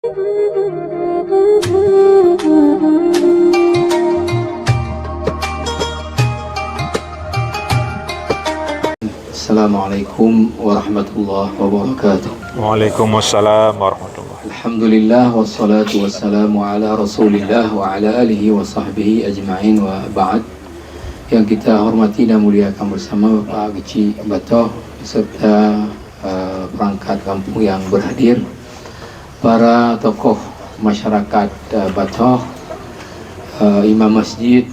Assalamualaikum warahmatullahi wabarakatuh. Waalaikumsalam warahmatullahi. Alhamdulillah wassalatu wassalamu ala Rasulillah wa ala alihi wa sahbihi ajma'in wa ba'd. Yang kita hormati dan muliakan bersama Bapak Kecik Batoh serta perangkat kampung yang berhadir, para tokoh masyarakat Batoh, imam masjid,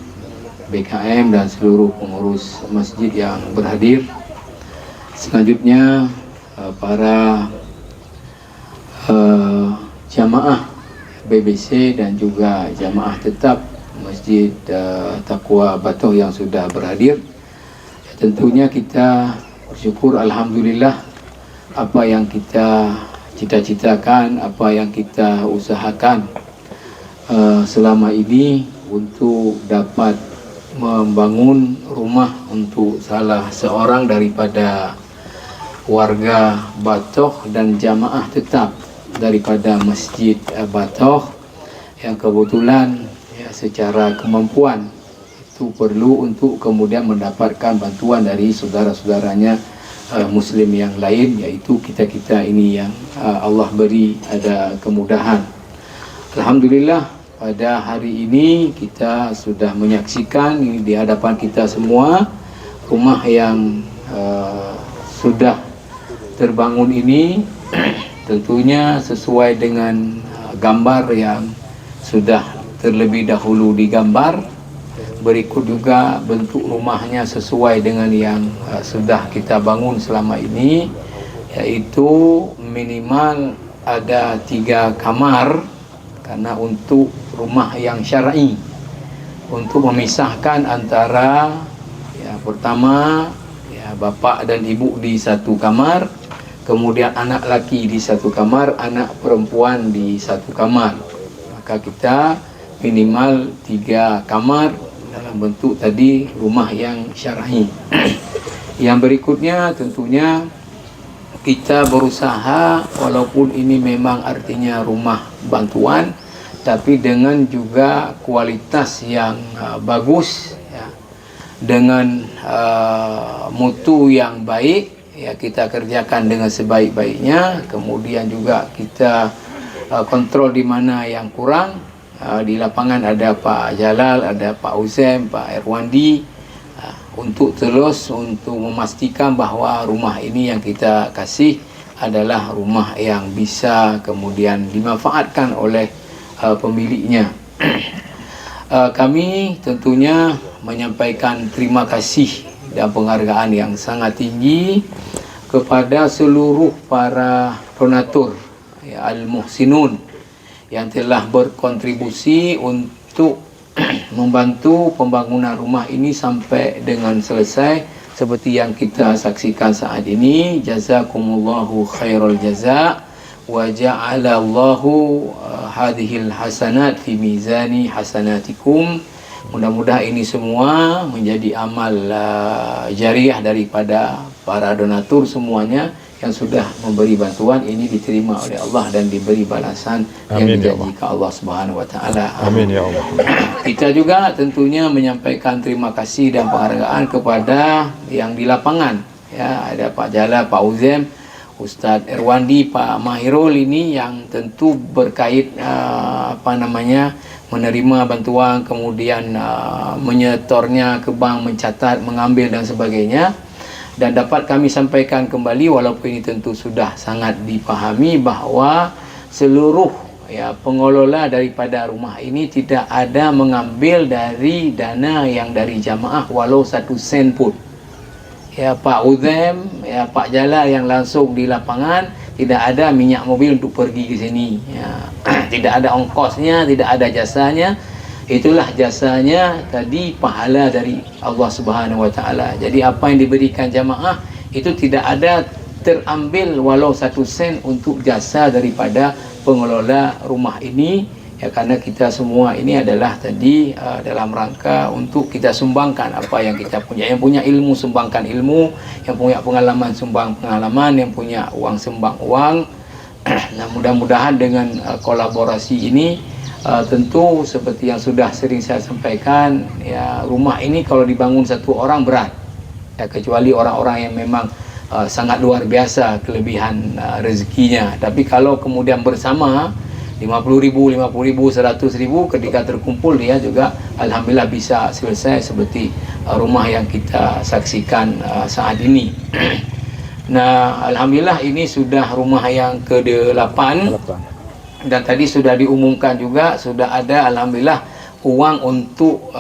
BKM dan seluruh pengurus masjid yang berhadir. Selanjutnya para jamaah BBC dan juga jamaah tetap Masjid Taqwa Batoh yang sudah berhadir. Tentunya kita bersyukur, alhamdulillah, apa yang kita cita-citakan, apa yang kita usahakan selama ini untuk dapat membangun rumah untuk salah seorang daripada warga Batoh dan jamaah tetap daripada Masjid Batoh yang kebetulan secara kemampuan itu perlu untuk kemudian mendapatkan bantuan dari saudara-saudaranya Muslim yang lain, yaitu kita-kita ini yang Allah beri ada kemudahan. Alhamdulillah, pada hari ini kita sudah menyaksikan di hadapan kita semua rumah yang sudah terbangun ini tentunya sesuai dengan gambar yang sudah terlebih dahulu digambar. Berikut juga bentuk rumahnya sesuai dengan yang sudah kita bangun selama ini, yaitu minimal ada 3 kamar, karena untuk rumah yang syar'i, untuk memisahkan antara pertama bapa dan ibu di satu kamar, kemudian anak laki di satu kamar, anak perempuan di satu kamar. Maka kita minimal 3 kamar dalam bentuk tadi rumah yang syar'i. Yang berikutnya tentunya kita berusaha, walaupun ini memang artinya rumah bantuan, tapi dengan juga kualitas yang bagus, dengan mutu yang baik, kita kerjakan dengan sebaik-baiknya. Kemudian juga kita kontrol di mana yang kurang. Di lapangan ada Pak Jalal, ada Pak Uzem, Pak Erwandi, untuk terus untuk memastikan bahawa rumah ini yang kita kasih adalah rumah yang bisa kemudian dimanfaatkan oleh pemiliknya. Kami tentunya menyampaikan terima kasih dan penghargaan yang sangat tinggi kepada seluruh para donatur, al-muhsinun, yang telah berkontribusi untuk membantu pembangunan rumah ini sampai dengan selesai seperti yang kita saksikan saat ini. Jazakumullahu khairul jaza wa ja'alallahu hadhil hasanat fi mizani hasanatikum. Mudah-mudahan ini semua menjadi amal jariah daripada para donatur semuanya yang sudah memberi bantuan ini, diterima oleh Allah dan diberi balasan yang dijanjikan Allah Subhanahu wa taala. Amin ya Allah. Kita juga tentunya menyampaikan terima kasih dan penghargaan kepada yang di lapangan, ada Pak Jala, Pak Uzem, Ustaz Erwandi, Pak Mahirul ini yang tentu berkait menerima bantuan, kemudian menyetornya ke bank, mencatat, mengambil dan sebagainya. Dan dapat kami sampaikan kembali, walaupun ini tentu sudah sangat dipahami, bahawa seluruh pengelola daripada rumah ini tidak ada mengambil dari dana yang dari jamaah walau 1 sen pun. Pak Uzem, Pak Jala yang langsung di lapangan, tidak ada minyak mobil untuk pergi ke sini, tidak ada ongkosnya, tidak ada jasanya. Itulah jasanya tadi, pahala dari Allah Subhanahu wa taala. Jadi apa yang diberikan jamaah itu tidak ada terambil walau 1 sen untuk jasa daripada pengelola rumah ini, karena kita semua ini adalah tadi dalam rangka untuk kita sumbangkan apa yang kita punya. Yang punya ilmu sumbangkan ilmu, yang punya pengalaman sumbang pengalaman, yang punya uang sumbang uang. Nah, mudah-mudahan dengan kolaborasi ini tentu seperti yang sudah sering saya sampaikan, ya, rumah ini kalau dibangun satu orang berat, ya, kecuali orang-orang yang memang sangat luar biasa kelebihan rezekinya. Tapi kalau kemudian bersama 50.000, 100.000 ketika terkumpul, dia juga alhamdulillah bisa selesai seperti rumah yang kita saksikan saat ini. Nah, alhamdulillah ini sudah rumah yang ke-8 dan tadi sudah diumumkan juga sudah ada alhamdulillah uang untuk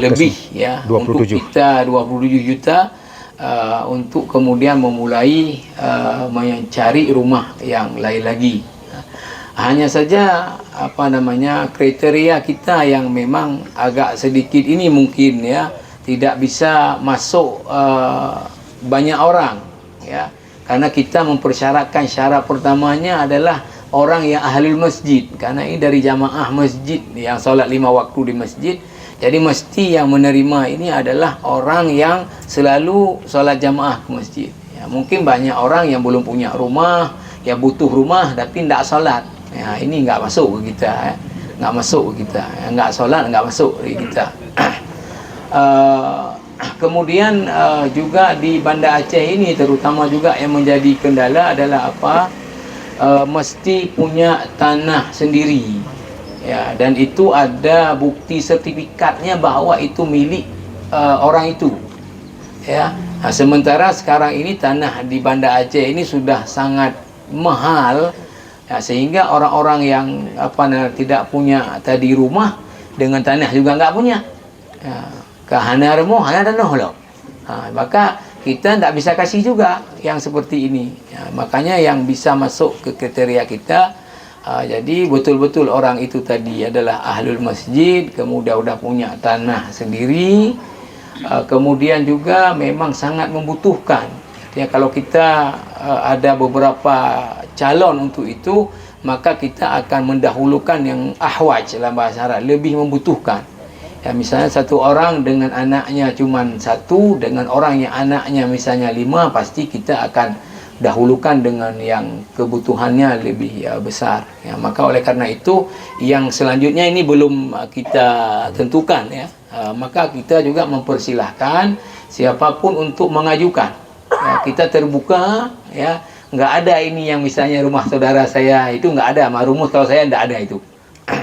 lebih ya 27. untuk kita 27 juta untuk kemudian memulai mencari rumah yang lain lagi. Hanya saja kriteria kita yang memang agak sedikit ini mungkin ya tidak bisa masuk banyak orang ya, karena kita mempersyaratkan syarat pertamanya adalah orang yang ahlul masjid, karena ini dari jamaah masjid yang solat 5 waktu di masjid. Jadi mesti yang menerima ini adalah orang yang selalu solat jamaah ke masjid ya. Mungkin banyak orang yang belum punya rumah, yang butuh rumah tapi tidak solat ya, ini nggak masuk ke kita ya. Nggak masuk ke kita ya. Nggak solat nggak masuk ke kita. Kemudian juga di Banda Aceh ini terutama juga yang menjadi kendala adalah mesti punya tanah sendiri ya, dan itu ada bukti sertifikatnya bahwa itu milik orang itu ya. Nah, sementara sekarang ini tanah di Banda Aceh ini sudah sangat mahal ya, sehingga orang-orang yang tidak punya tadi rumah dengan tanah juga nggak punya ya. Kahana remo hanya tanah loh. Maka kita tidak bisa kasih juga yang seperti ini ya, makanya yang bisa masuk ke kriteria kita jadi betul-betul orang itu tadi adalah ahlul masjid, kemudian udah punya tanah sendiri, kemudian juga memang sangat membutuhkan ya. Kalau kita ada beberapa calon untuk itu, maka kita akan mendahulukan yang ahwaj dalam bahasa Arab, lebih membutuhkan ya. Misalnya satu orang dengan anaknya cuma 1, dengan orang yang anaknya misalnya 5, pasti kita akan dahulukan dengan yang kebutuhannya lebih besar ya. Maka oleh karena itu yang selanjutnya ini belum kita tentukan ya, maka kita juga mempersilahkan siapapun untuk mengajukan ya. Kita terbuka ya, nggak ada ini yang misalnya rumah saudara saya itu nggak ada, rumus kalau saya nggak ada itu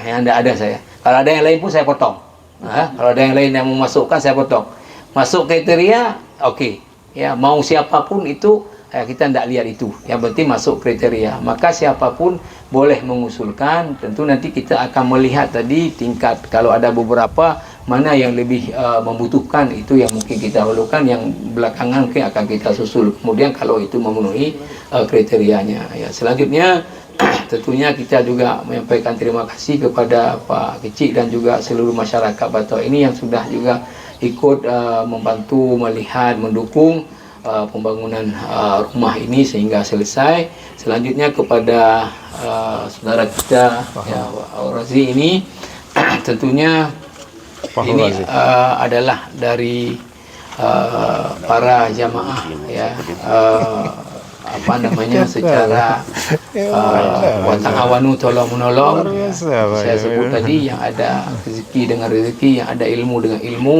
yang nggak ada saya. Kalau ada yang lain pun saya potong. Kalau ada yang lain yang memasukkan saya potong. Masuk kriteria oke ya, mau siapapun itu kita tidak lihat itu, yang penting masuk kriteria. Maka siapapun boleh mengusulkan, tentu nanti kita akan melihat tadi tingkat, kalau ada beberapa mana yang lebih membutuhkan, itu yang mungkin kita perlukan, yang belakangan mungkin akan kita susul kemudian kalau itu memenuhi kriterianya ya. Selanjutnya tentunya kita juga menyampaikan terima kasih kepada Pak Kecik dan juga seluruh masyarakat Batok ini yang sudah juga ikut membantu, melihat, mendukung pembangunan rumah ini sehingga selesai. Selanjutnya kepada saudara kita ya, Razi ini tentunya ini adalah dari para jamaah ya, secara wata'awanu tolong menolong ya. Saya sebut tadi yang ada rezeki dengan rezeki, yang ada ilmu dengan ilmu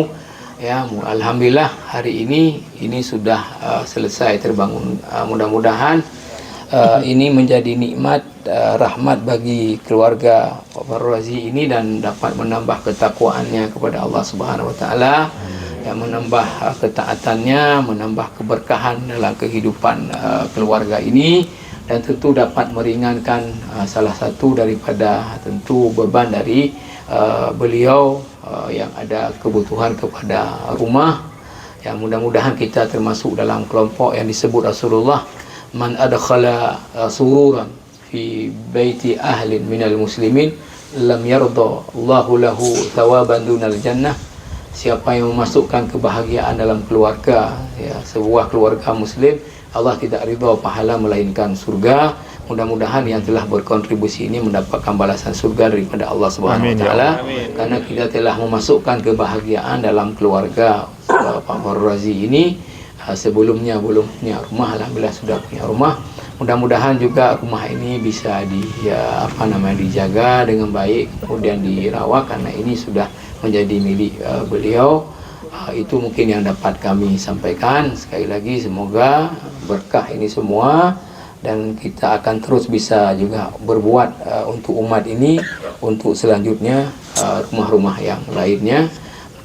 ya. Alhamdulillah hari ini sudah selesai terbangun. Mudah-mudahan ini menjadi nikmat, rahmat bagi keluarga Pak Razi ini dan dapat menambah ketakwaannya kepada Allah Subhanahu Wa Taala, yang menambah ketaatannya, menambah keberkahan dalam kehidupan keluarga ini, dan tentu dapat meringankan salah satu daripada tentu beban dari beliau yang ada kebutuhan kepada rumah. Ya, mudah-mudahan kita termasuk dalam kelompok yang disebut Rasulullah, man adkhala sururan fi baiti ahlin minal muslimin lam yarda Allahu lahu thawaban dunal jannah. Siapa yang memasukkan kebahagiaan dalam keluarga ya, sebuah keluarga muslim, Allah tidak ridha pahala melainkan surga. Mudah-mudahan yang telah berkontribusi ini mendapatkan balasan surga daripada Allah Subhanahu Wa Taala, karena kita telah memasukkan kebahagiaan dalam keluarga Pak Razi ini. Sebelumnya belum punya rumah, alhamdulillah sudah punya rumah. Mudah-mudahan juga rumah ini bisa dijaga dengan baik, kemudian dirawat, karena ini sudah menjadi milik beliau. Itu mungkin yang dapat kami sampaikan. Sekali lagi semoga berkah ini semua, dan kita akan terus bisa juga berbuat untuk umat ini, untuk selanjutnya rumah-rumah yang lainnya.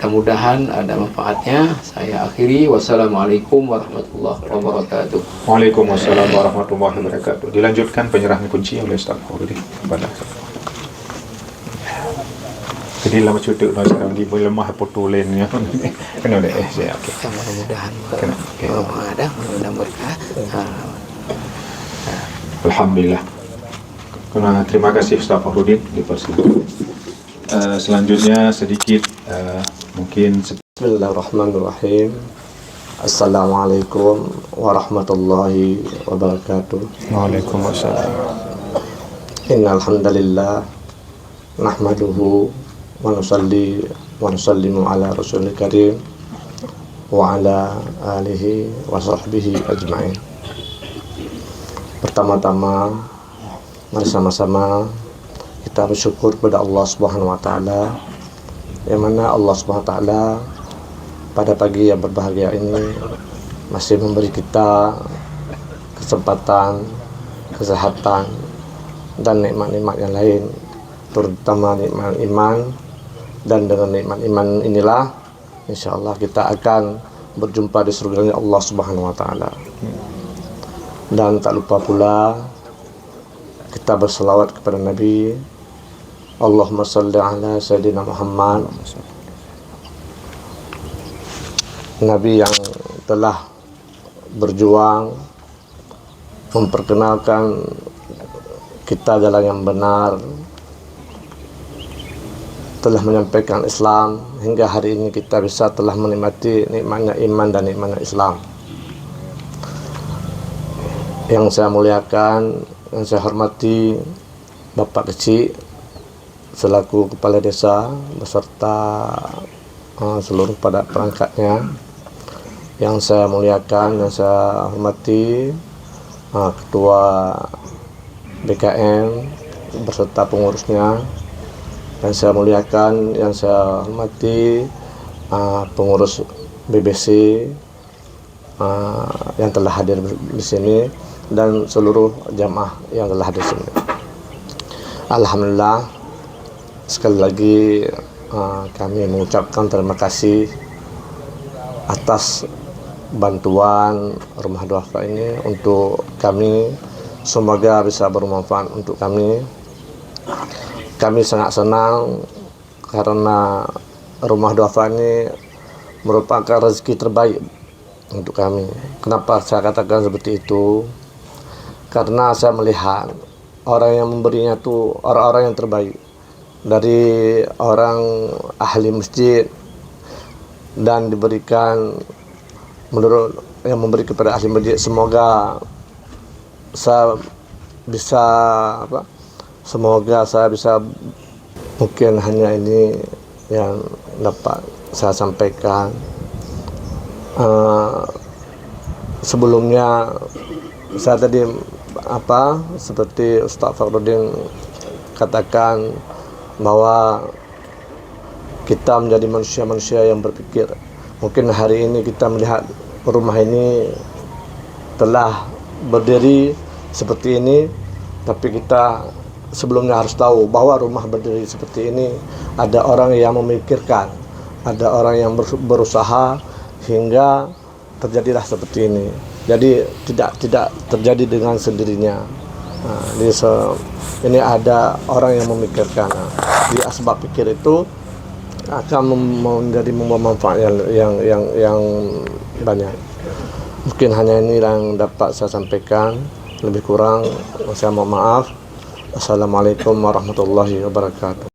Mudah-mudahan ada manfaatnya. Saya akhiri. Wassalamualaikum warahmatullahi wabarakatuh. Waalaikumsalam warahmatullahi wabarakatuh. Dilanjutkan penyerahan kunci oleh Ustaz Fahrudin kepada jadi lama cuti udah sekarang di lemah potulennya kena deh saya oke. Mudah-mudahan ada mudah-mudahan berkah. Alhamdulillah. Terima kasih Ustaz Fahrudin dipersilakan. Selanjutnya sedikit mungkin Bismillahirrahmanirrahim. Assalamualaikum warahmatullahi wabarakatuh. Waalaikumsalam. Innal hamdalillah nahmaduhu wa nusalli wa nusallimu ala rasulil karim wa ala alihi wa sahbihi ajma'in. Pertama-tama mari sama-sama kita bersyukur kepada Allah Subhanahu wa taala, yang mana Allah Subhanahu wa taala pada pagi yang berbahagia ini masih memberi kita kesempatan, kesehatan, dan nikmat-nikmat yang lain, terutama nikmat iman. Dan dengan nikmat iman inilah insyaallah kita akan berjumpa di surga Allah Subhanahu wa taala. Dan tak lupa pula kita berselawat kepada Nabi. Allahumma salli ala Sayyidina Muhammad, Nabi yang telah berjuang memperkenalkan kita jalan yang benar, telah menyampaikan Islam hingga hari ini kita bisa telah menikmati nikmatnya iman dan nikmatnya Islam. Yang saya muliakan, yang saya hormati Bapak Kecil selaku Kepala Desa beserta seluruh pada perangkatnya. Yang saya muliakan, yang saya hormati Ketua BKN beserta pengurusnya. Dan saya muliakan, yang saya hormati pengurus BBC yang telah hadir di sini, dan seluruh jamaah yang telah hadir di sini. Alhamdulillah, sekali lagi kami mengucapkan terima kasih atas bantuan rumah duafa ini untuk kami. Semoga bisa bermanfaat untuk kami. Kami sangat senang karena rumah duafa ini merupakan rezeki terbaik untuk kami. Kenapa saya katakan seperti itu? Karena saya melihat orang yang memberinya itu orang-orang yang terbaik, dari orang ahli masjid, dan diberikan menurut yang memberi kepada ahli masjid. Semoga saya bisa mungkin hanya ini yang dapat saya sampaikan. Sebelumnya saya tadi seperti Ustaz Fahrudin katakan bahwa kita menjadi manusia-manusia yang berpikir. Mungkin hari ini kita melihat rumah ini telah berdiri seperti ini, tapi kita sebelumnya harus tahu bahwa rumah berdiri seperti ini ada orang yang memikirkan, ada orang yang berusaha hingga terjadilah seperti ini. Jadi tidak terjadi dengan sendirinya. Ini ada orang yang memikirkan. Di asbab pikir itu akan menjadi membawa manfaat yang banyak. Mungkin hanya ini yang dapat saya sampaikan. Lebih kurang saya mohon maaf. Assalamualaikum warahmatullahi wabarakatuh.